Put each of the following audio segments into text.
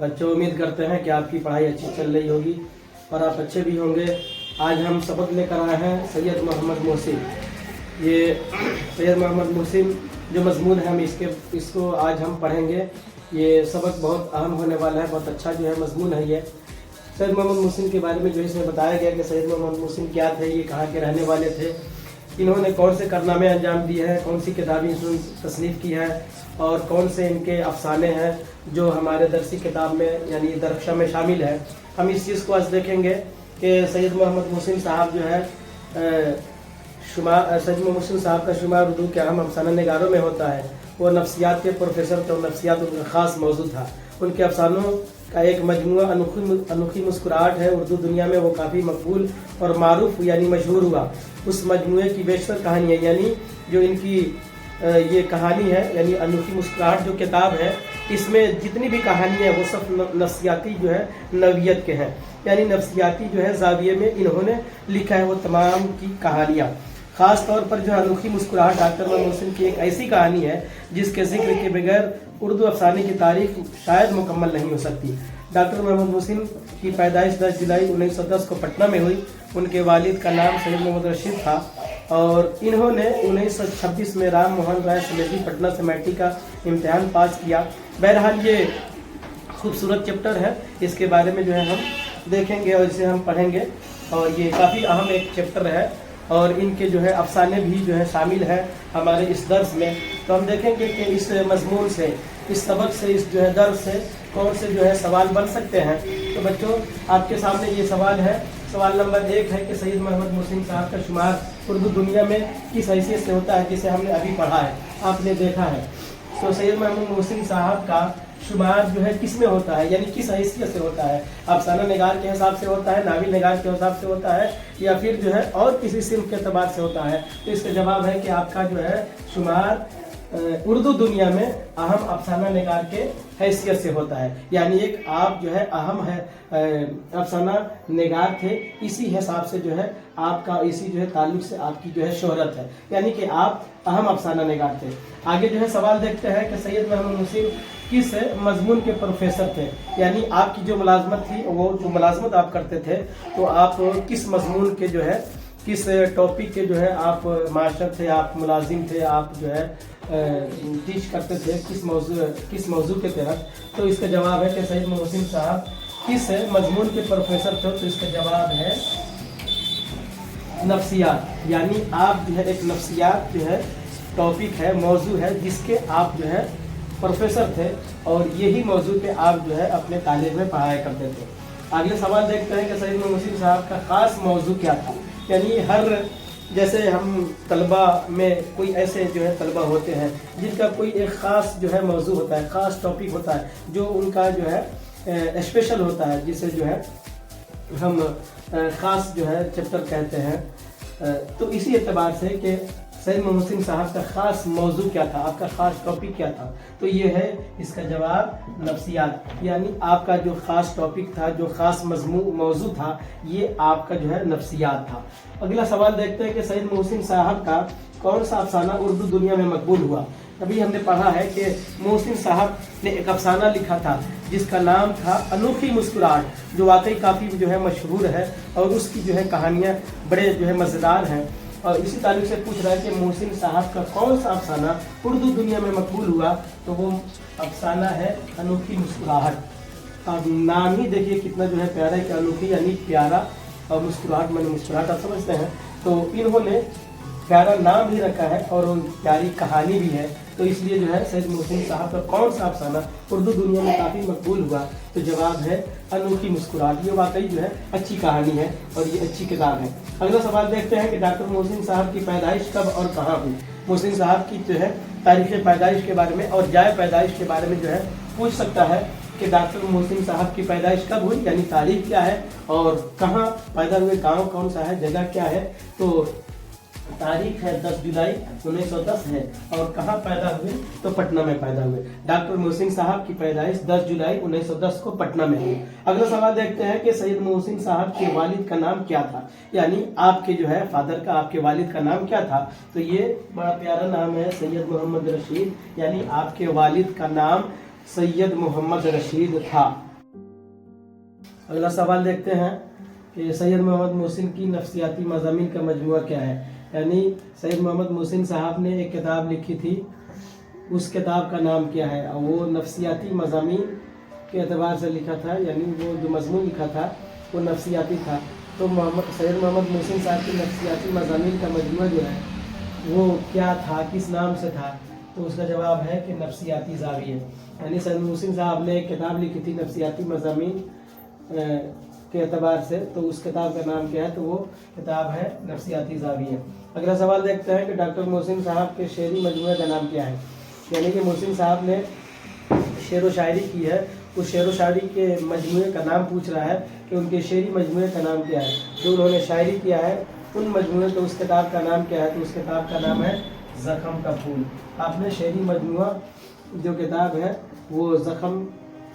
बच्चों उम्मीद करते हैं कि आपकी पढ़ाई अच्छी चल रही होगी और आप अच्छे भी होंगे। आज हम सबक लेकर आए हैं सैयद मोहम्मद मोहसिन। ये सैयद मोहम्मद मोहसिन जो मजमून है हम इसको आज हम पढ़ेंगे। ये सबक बहुत अहम होने वाला है, बहुत अच्छा जो है मजमून है। ये सैयद मोहम्मद मोहसिन के बारे में जो इसमें बताया गया कि सैयद मोहम्मद मोहसिन क्या थे, ये कहाँ के रहने वाले थे, इन्होंने कौन से कारनामे अंजाम दिए हैं, कौन सी किताबें तसनीफ़ की है और कौन से इनके अफसाने हैं जो हमारे दरसी किताब में यानी दरख्शा में शामिल है। हम इस चीज़ को आज देखेंगे कि सैयद मोहम्मद मोहसिन साहब जो है सैयद मोहम्मद मोहसिन साहब का शुमार उर्दू के अहम अफसाना निगारों में होता है। वो नफ्सियात के प्रोफेसर थे, नफ्सियात उनका ख़ास मौजू था। उनके अफसानों का एक मजमुआ अनोखी मुस्कुराहट है। उर्दू दुनिया में वो काफ़ी मकबूल और मारूफ यानी मशहूर हुआ। उस मजमुए की बेशतर कहानियाँ यानी जो इनकी ये कहानी है यानी अनोखी मुस्कुराहट जो किताब है, इसमें जितनी भी कहानी है वो सब नफ्सियाती जो है नवियत के हैं, यानी नफ्सियाती जो है जाविये में इन्होंने लिखा है वो तमाम की कहानियाँ। ख़ास तौर पर जो अनोखी मुस्कुराहट डॉक्टर मोहम्मद मोहसिन की एक ऐसी कहानी है जिसके जिक्र के बगैर उर्दू अफसाने की तारीख शायद मुकम्मल नहीं हो सकती। डॉक्टर मोहम्मद मोहसिन की पैदाइश 10 जुलाई 1910 को पटना में हुई। उनके वालिद का नाम सैयद मोहम्मद रशीद था और इन्होंने 1926 में राम मोहन राय सलेजी पटना से मैट्रिक का इम्तिहान पास किया। बहरहाल ये खूबसूरत चैप्टर है, इसके बारे में जो है हम देखेंगे और इसे हम पढ़ेंगे और ये काफ़ी अहम एक चैप्टर है और इनके जो है अफसाने भी जो है शामिल है हमारे इस दर्स में। तो हम देखेंगे कि इस मजमून से, इस सबक से, इस जो है दर्स से कौन से जो है सवाल बन सकते हैं। तो बच्चों आपके सामने ये सवाल है। सवाल नंबर 1 है कि सैयद मोहम्मद मोहसिन साहब का शुमार उर्दू दुनिया में किस हैसियत से होता है, जिसे हमने अभी पढ़ा है, आपने देखा है। तो सैयद मोहम्मद मोहसिन साहब का शुमार जो है किस में होता है, यानी किस हैसियत से होता है। अफसाना निगार के हिसाब से होता है, नाविल निगार के हिसाब से होता है, या फिर जो है और किसी सिर्फ के एतबार से होता है। तो इसका जवाब है कि आपका जो है शुमार उर्दू दुनिया में अहम अफसाना निगार के हैसियत से होता है। यानी एक आप जो है अहम है अफसाना निगार थे, इसी हिसाब से जो है आपका इसी जो है ताल्लुक से आपकी जो है शोहरत है, यानी कि आप अहम अफसाना निगार थे। आगे जो है सवाल देखते हैं कि सैयद मोहम्मद मोहसिन किस मजमून के प्रोफेसर थे, यानी आपकी जो मुलाजमत थी, वो जो मुलाजमत आप करते थे तो आप किस मजमून के जो है, किस टॉपिक के जो है आप मास्टर थे, आप मुलाजिम थे, आप जो है टीच करते थे, किस मौजू के तहत। तो इसका जवाब है कि सैयद मोहसिन साहब किस मजमून के प्रोफेसर थे। तो इसका जवाब है नफ्सियात, यानी आप जो है एक नफ्सियात जो है टॉपिक है, मौजू है, जिसके आप जो है प्रोफेसर थे और यही मौजू पे आप जो है अपने तालीम में पढ़ाया करते थे। अगले सवाल देखते हैं कि सैयद मोहम्मद मोहसिन साहब का ख़ास मौजू क्या था। यानी हर जैसे हम तलबा में कोई ऐसे जो है तलबा होते हैं जिनका कोई एक ख़ास जो है मौजू होता है, ख़ास टॉपिक होता है जो उनका जो है स्पेशल होता है, जिसे जो है हम ख़ास जो है चैप्टर कहते हैं। तो इसी एतबार से कि सैयद मोहम्मद मोहसिन साहब का ख़ास मौजू क्या था, आपका ख़ास टॉपिक क्या था, तो ये है इसका जवाब नफ्सियात, यानी आपका जो ख़ास टॉपिक था, जो ख़ास मौजू था, ये आपका जो है नफ्सियात था। अगला सवाल देखते हैं कि सैयद मोहसिन साहब का कौन सा अफसाना उर्दू दुनिया में मकबूल हुआ। अभी हमने पढ़ा है कि मोहसिन साहब ने एक अफसाना लिखा था जिसका नाम था अनोखी मुस्कुराहट, जो वाकई काफ़ी जो है मशहूर है और उसकी जो है कहानियाँ बड़े जो है मज़ेदार हैं। और इसी ताल्लुक से पूछ रहा है कि मोहसिन साहब का कौन सा अफसाना उर्दू दुनिया में मकबूल हुआ। तो वो अफसाना है अनोखी मुस्कुराहट। अब नाम ही देखिए कितना जो है प्यारा है कि अनोखी यानी प्यारा और मुस्कुराहट मैंने मुस्कुराहट आप समझते हैं। तो इन्होंने प्यारा नाम भी रखा है और प्यारी कहानी भी है। तो इसलिए जो है सैयद मोहसिन साहब का कौन सा अफसाना उर्दू दुनिया में काफ़ी मकबूल हुआ। तो जवाब है अनोखी मुस्कुराहट। ये वाकई जो है अच्छी कहानी है और ये अच्छी किताब है। अगला सवाल देखते हैं कि डॉक्टर मोहसिन साहब की पैदाइश कब और कहाँ हुई। मोहसिन साहब की जो है तारीख़ पैदाइश के बारे में और जाए पैदाइश के बारे में जो है पूछ सकता है कि डॉक्टर मोहसिन साहब की पैदाइश कब हुई, यानी तारीख क्या है और कहाँ पैदा हुए, गांव कौन सा है, जगह क्या है। तो तारीख है 10 जुलाई 1910 है और कहाँ पैदा हुए, तो पटना में पैदा हुए। डॉक्टर मोहसिन साहब की पैदाइश 10 जुलाई 1910 को पटना में हुई। अगला सवाल देखते हैं कि सैयद मोहसिन साहब के वालिद का नाम क्या था, यानी आपके जो है फादर का, आपके वालिद का नाम क्या था। तो ये बड़ा प्यारा नाम है सैयद मोहम्मद रशीद, यानी आपके वालिद का नाम सैयद मोहम्मद रशीद था। अगला सवाल देखते हैं कि सैयद मोहम्मद मोहसिन की नफ्सियाती मज़ामीन का मजमूआ क्या है। यानी सैयद मोहम्मद मोहसिन साहब ने एक किताब लिखी थी, उस किताब का नाम क्या है। और वो नफ्सियाती मज़ामीन के एतबार से लिखा था, यानी वो जो मजमून लिखा था वो नफ्सियाती था। तो सैयद मोहम्मद मोहसिन साहब की नफ्सियाती मज़ामीन का मजमूआ जो है वो क्या था, किस नाम से था, तो उसका जवाब है कि नफ्सियाती ज़ाविया। यानी सैयद मोहसिन साहब ने एक किताब लिखी थी नफ्सियाती मज़ामीन के एतबार से, तो उस किताब का नाम क्या है, तो वो किताब है नफ्सियाती ज़ाविया। अगला सवाल देखते हैं कि डॉक्टर मोहसिन साहब के शेरी मजमूए का नाम क्या है। यानी कि मोहसिन साहब ने शेर व शायरी की है, उस शेर व शायरी के मजमूए का नाम पूछ रहा है कि उनके शेरी मजमूए का नाम क्या है। जो उन्होंने शायरी किया है उन मजमूए तो उस किताब का नाम क्या है, तो उस किताब का नाम है ज़ख्म का फूल। आपने शेरी मजमूआ जो किताब है वो ज़ख्म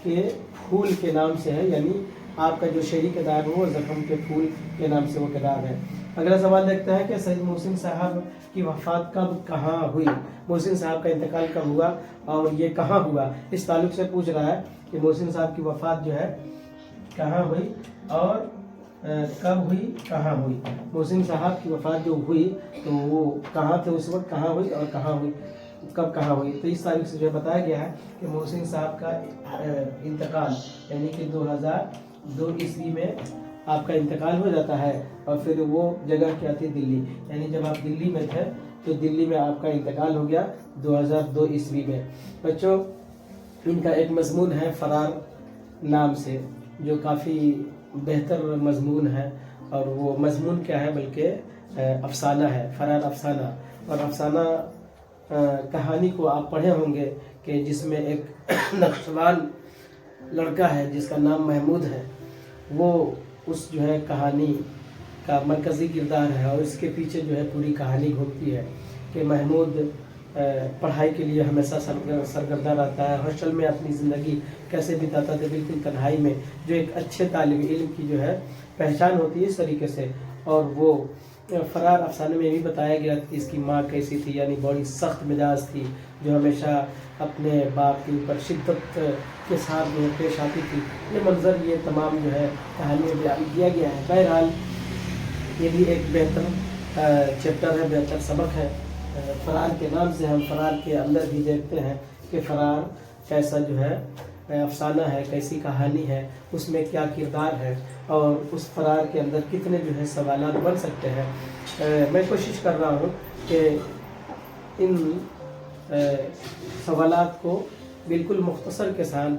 के फूल के नाम से है, यानी आपका जो शेरी किताब है वो ज़ख्म के फूल के नाम से वो किताब है। अगला सवाल देखते हैं कि सैयद मोहसिन साहब की वफ़ात कब कहाँ हुई। मोहसिन साहब का इंतकाल कब हुआ और ये कहाँ हुआ, इस ताल्लुक़ से पूछ रहा है कि मोहसिन साहब की वफ़ात जो है कहाँ हुई और कब हुई, कहाँ हुई। मोहसिन साहब की वफ़ात जो हुई तो वो कहाँ थे उस वक्त, कहाँ हुई और कहाँ हुई, कब कहाँ हुई। तो इस तारीख से जो बताया गया है कि मोहसिन साहब का इंतकाल यानी कि 2002 ईस्वी में आपका इंतकाल हो जाता है। और फिर वो जगह क्या थी, दिल्ली। यानी जब आप दिल्ली में थे तो दिल्ली में आपका इंतकाल हो गया 2002 ईस्वी में। बच्चों, इनका एक मजमून है फरार नाम से, जो काफ़ी बेहतर मजमून है। और वो मजमून क्या है, बल्कि अफसाना है, फरार अफसाना। और अफसाना कहानी को आप पढ़े होंगे कि जिसमें एक नक्शवान लड़का है जिसका नाम महमूद है, वो उस जो है कहानी का मरकज़ी किरदार है। और इसके पीछे जो है पूरी कहानी घूमती है कि महमूद पढ़ाई के लिए हमेशा सरगर्दा रहता है। हॉस्टल में अपनी ज़िंदगी कैसे बिताता था, बिल्कुल तन्हाई में, जो एक अच्छे तालिब इल्म की जो है पहचान होती है इस तरीके से। और वो फरार अफसाने में भी बताया गया कि इसकी माँ कैसी थी, यानी बड़ी सख्त मिजाज थी, जो हमेशा अपने बाप के ऊपर शिद्दत के साथ जो पेश आती थी। ये मंजर, ये तमाम जो है कहानी में बयान किया गया है। बहरहाल ये भी एक बेहतर चैप्टर है, बेहतर सबक है। फरार के नाम से हम फरार के अंदर भी देखते हैं कि फरार कैसा जो है अफसाना है, कैसी कहानी है, उसमें क्या किरदार है और उस फरार के अंदर कितने जो है सवालात बन सकते हैं। मैं कोशिश कर रहा हूँ कि इन सवालात को बिल्कुल मुख्तसर के साथ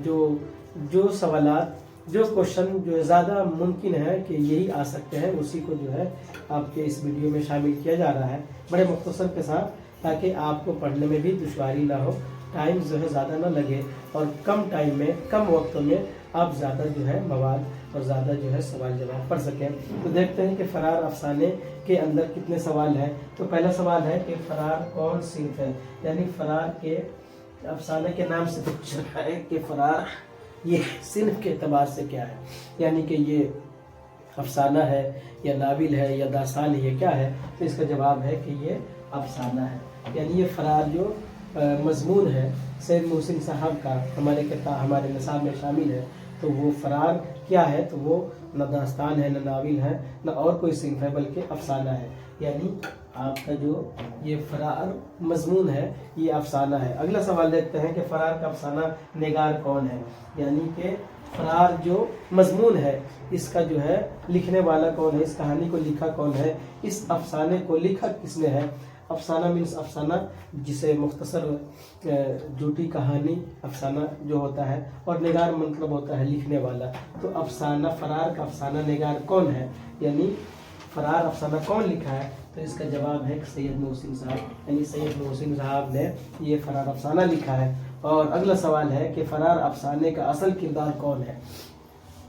जो सवालात, जो क्वेश्चन जो ज़्यादा मुमकिन है कि यही आ सकते हैं, उसी को जो है आपके इस वीडियो में शामिल किया जा रहा है बड़े मुख्तसर के साथ, ताकि आपको पढ़ने में भी दुश्वारी ना हो, टाइम जो है ज़्यादा ना लगे और कम टाइम में, कम वक्त में आप ज़्यादा जो है मवाद और ज़्यादा जो है सवाल जवाब पढ़ सकें। तो देखते हैं कि फरार अफसाने के अंदर कितने सवाल हैं। तो पहला सवाल है कि फरार कौन सिंफ है, यानी फरार के अफसाने के नाम से पूछ रहा है कि फरार ये सिंफ के एतबार से क्या है, यानी कि ये अफसाना है या नाविल है या दास्तान है, ये क्या है। तो इसका जवाब है कि ये अफसाना है। यानी ये फरार जो मजमून है सैयद मोहसिन साहब का हमारे निसाब में शामिल है, तो वो फरार क्या है, तो वो न दास्तान है, न नाविल है, न और कोई सिंफ है, बल्कि अफसाना है। यानी आपका जो ये फरार मजमून है ये अफसाना है। अगला सवाल देखते हैं कि फरार का अफसाना निगार कौन है, यानी कि फरार जो मजमून है इसका जो है लिखने वाला कौन है, इस कहानी को लिखा कौन है, इस अफसाने को लिखा किसने है। अफसाना मीन्स अफसाना, जिसे मुख्तसर झूठी कहानी अफसाना जो होता है, और निगार मतलब होता है लिखने वाला। तो अफसाना, फरार का अफसाना निगार कौन है, यानी फरार अफसाना कौन लिखा है, तो इसका जवाब है सैयद मोहसिन साहब, यानी सैयद मोहसिन साहब ने ये फरार अफसाना लिखा है। और अगला सवाल है कि फरार अफसाने का असल किरदार कौन है।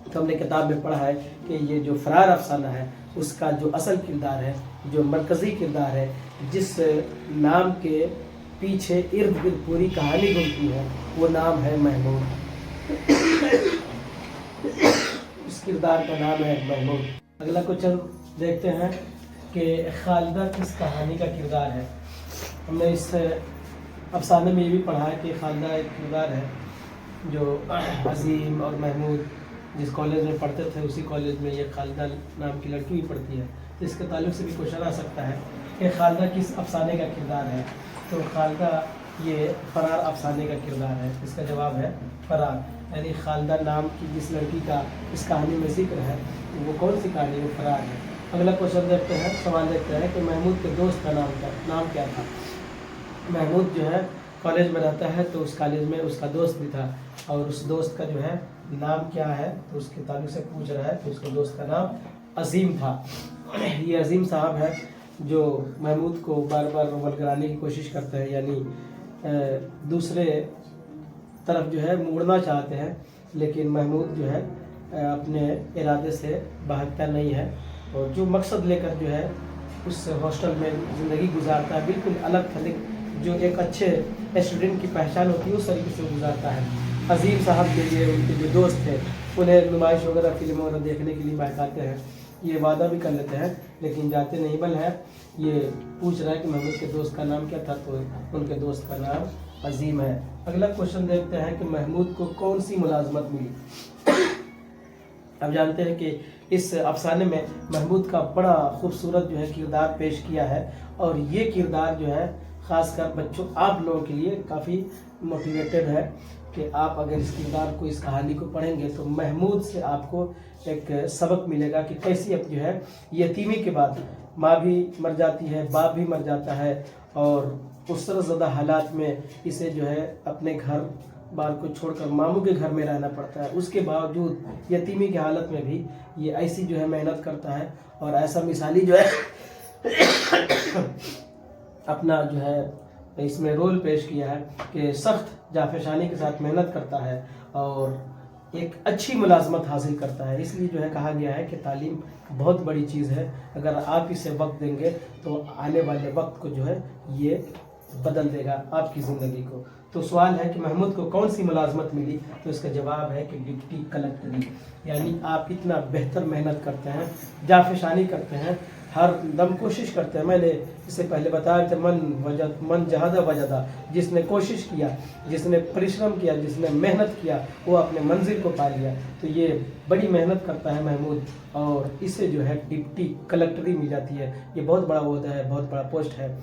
तो हमने किताब में पढ़ा है कि ये जो फरार अफसाना है उसका जो असल किरदार है, जो मरकज़ी किरदार है, जिस नाम के पीछे इर्द गिर्द पूरी कहानी घूमती है, वो नाम है महमूद। इस किरदार का नाम है महमूद। अगला क्वेश्चन देखते हैं कि खालिदा किस कहानी का किरदार है। हमने इस अफसाने में ये भी पढ़ा है कि खालिदा एक किरदार है जो अजीम और महमूद जिस कॉलेज में पढ़ते थे उसी कॉलेज में ये खालिदा नाम की लड़की भी पढ़ती है। तो इसके ताल्लुक से भी क्वेश्चन आ सकता है कि खालिदा किस अफसाने का किरदार है। तो खालिदा ये फरार अफसाने का किरदार है। इसका जवाब है फरार, यानी खालिदा नाम की जिस लड़की का इस कहानी में जिक्र है वो कौन सी कहानी है, वो फरार है। अगला क्वेश्चन देखते हैं, सवाल देखते हैं कि महमूद के दोस्त का नाम क्या था। महमूद जो है कॉलेज में रहता है, तो उस कॉलेज में उसका दोस्त भी था, और उस दोस्त का जो है नाम क्या है, तो उसके ताल्लुक से पूछ रहा है। तो उसके दोस्त का नाम अजीम था। ये अजीम साहब है जो महमूद को बार बार रवल कराने की कोशिश करते हैं, यानी दूसरे तरफ जो है मुड़ना चाहते हैं, लेकिन महमूद जो है अपने इरादे से भागता नहीं है, और जो मकसद लेकर जो है उस हॉस्टल में ज़िंदगी गुजारता है, बिल्कुल अलग थलग जो एक अच्छे स्टूडेंट की पहचान होती है उस तरीके से गुजारता है। अजीम साहब के लिए उनके जो दोस्त थे उन्हें नुमाइश वगैरह फिल्म वगैरह देखने के लिए बहकाते हैं। ये वादा भी कर लेते हैं लेकिन जाते नहीं, बल है ये पूछ रहा है कि महमूद के दोस्त का नाम क्या था, तो उनके दोस्त का नाम अजीम है। अगला क्वेश्चन देखते हैं कि महमूद को कौन सी मुलाजमत मिली। अब जानते हैं कि इस अफसाने में महमूद का बड़ा खूबसूरत जो है किरदार पेश किया है, और ये किरदार जो है ख़ासकर बच्चों आप लोगों के लिए काफ़ी मोटिवेटेड है कि आप अगर इस किरदार को, इस कहानी को पढ़ेंगे तो महमूद से आपको एक सबक मिलेगा कि कैसी अब जो है यतीमी के बाद माँ भी मर जाती है, बाप भी मर जाता है, और उस तरह ज़्यादा हालात में इसे जो है अपने घर बार को छोड़कर मामू के घर में रहना पड़ता है। उसके बावजूद यतीमी की हालत में भी ये ऐसी जो है मेहनत करता है, और ऐसा मिसाली जो है अपना जो है इसमें रोल पेश किया है कि सख्त जाफेशानी के साथ मेहनत करता है और एक अच्छी मुलाजमत हासिल करता है। इसलिए जो है कहा गया है कि तालीम बहुत बड़ी चीज़ है, अगर आप इसे वक्त देंगे तो आने वाले वक्त को जो है ये बदल देगा आपकी ज़िंदगी को। तो सवाल है कि महमूद को कौन सी मुलाजमत मिली, तो इसका जवाब है कि डिप्टी कलेक्टरी। यानी आप इतना बेहतर मेहनत करते हैं, जाफेशानी करते हैं, हर दम कोशिश करते हैं। मैंने इससे पहले बताया था मन जहादा वजदा, जिसने कोशिश किया, जिसने परिश्रम किया, जिसने मेहनत किया, वो अपने मंजिल को पा लिया। तो ये बड़ी मेहनत करता है महमूद, और इससे जो है डिप्टी कलेक्टरी मिल जाती है। ये बहुत बड़ा ओहदा है, बहुत बड़ा पोस्ट है।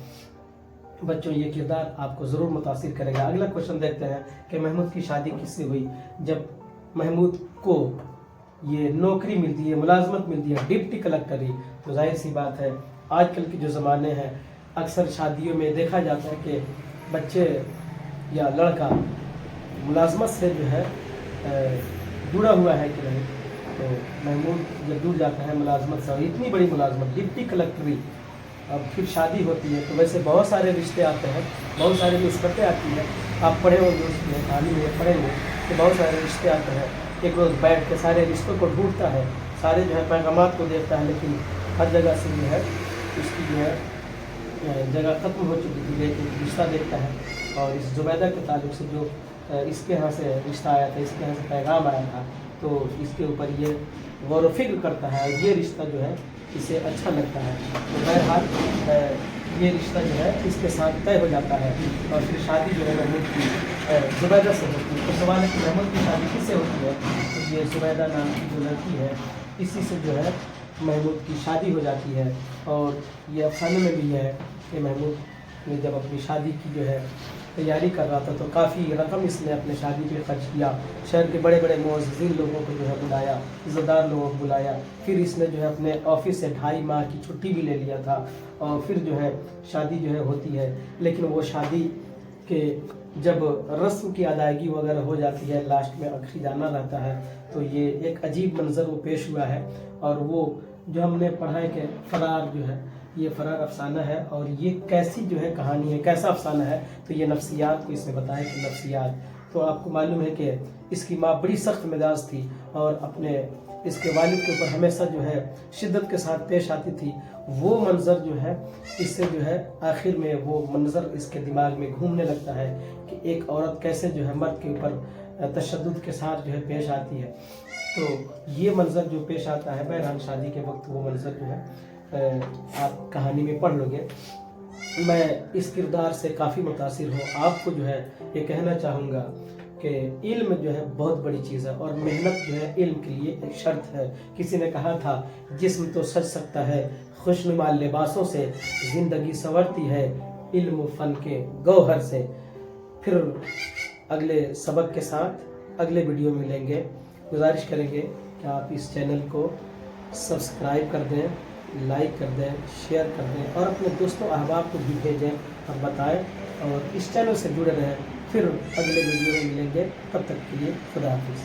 बच्चों ये किरदार आपको ज़रूर मुतासिर करेगा। अगला क्वेश्चन देखते हैं कि महमूद की शादी किससे हुई। जब महमूद को ये नौकरी मिलती है, मुलाजमत मिलती है डिप्टी कलेक्टरी, तो जाहिर सी बात है आजकल के जो ज़माने हैं अक्सर शादियों में देखा जाता है कि बच्चे या लड़का मुलाजमत से जो है जुड़ा हुआ है कि नहीं। तो महमूद जब जुड़ जाता है मुलाजमत से, इतनी बड़ी मुलाजमत डिप्टी कलेक्टरी, अब फिर शादी होती है। तो वैसे बहुत सारे रिश्ते आते हैं, बहुत सारी निस्बतें आती हैं। आप पढ़े होंगे उसमें कहानी में पढ़ेंगे कि बहुत सारे रिश्ते आते हैं। एक रोज़ बैठ के सारे रिश्तों को ढूंढता है, सारे जो है पैगामात को देखता है, लेकिन हर जगह से जो है उसकी जो है जगह ख़त्म हो चुकी थी। लेकिन रिश्ता देखता है, और इस जुबैदा के ताल्लुक से जो इसके यहाँ से रिश्ता आया था, इसके यहाँ से पैगाम आया था, तो इसके ऊपर ये गौर व फिक्र करता है, और ये रिश्ता जो है इसे अच्छा लगता है। तो बहरहाल ये रिश्ता जो है इसके साथ तय हो जाता है, और फिर शादी जो है महमूद की जुबैदा से होती है। तो सवाल है कि महमूद की शादी किससे होती है, तो ये जुबैदा नाम की जो लड़की है इसी से जो है महमूद की शादी हो जाती है। और ये अफसाने में भी है कि महमूद ने जब अपनी शादी की जो है तैयारी कर रहा था तो काफ़ी रकम इसने अपने शादी पे खर्च किया। शहर के बड़े बड़े मुअज़्ज़िज़ीन लोगों को जो है बुलाया, इज़्ज़तदार लोगों को बुलाया। फिर इसने जो है अपने ऑफिस से 2.5 माह की छुट्टी भी ले लिया था, और फिर जो है शादी जो है होती है। लेकिन वो शादी के जब रस्म की अदायगी वगैरह हो जाती है, लास्ट में आखिरी जाना रहता है, तो ये एक अजीब मंज़र वो पेश हुआ है। और वो जो हमने पढ़ा है कि फरार जो है ये फरार अफसाना है, और ये कैसी जो है कहानी है, कैसा अफसाना है, तो ये नफ्सियात को इसमें बताया कि नफ्सियात। तो आपको मालूम है कि इसकी माँ बड़ी सख्त मिजाज थी, और अपने इसके वालिद के ऊपर हमेशा जो है शिद्दत के साथ पेश आती थी। वो मंज़र जो है इससे जो है आखिर में वो मंज़र इसके दिमाग में घूमने लगता है कि एक औरत कैसे जो है मर्द के ऊपर तशद्दुद के साथ जो है पेश आती है। तो ये मंज़र जो पेश आता है, बहरहाल शादी के वक्त वो मंज़र जो है आप कहानी में पढ़ लोगे। मैं इस किरदार से काफ़ी मुतासिर हूँ। आपको जो है ये कहना चाहूँगा کہ علم جو ہے بہت بڑی چیز ہے اور محنت جو ہے علم کے لیے ایک شرط ہے. کسی نے کہا تھا جسم تو سج سکتا ہے خوشنما لباسوں سے، زندگی سنورتی ہے علم و فن کے گوہر سے. پھر اگلے سبق کے ساتھ اگلے ویڈیو میں ملیں گے. گزارش کریں گے کہ آپ اس چینل کو سبسکرائب کر دیں، لائک کر دیں، شیئر کر دیں اور اپنے دوستوں احباب کو بھی بھیجیں اور بتائیں اور اس چینل سے جڑے رہیں. پھر اگلے ویڈیو میں ملیں گے، تب تک کے لیے خدا حافظ.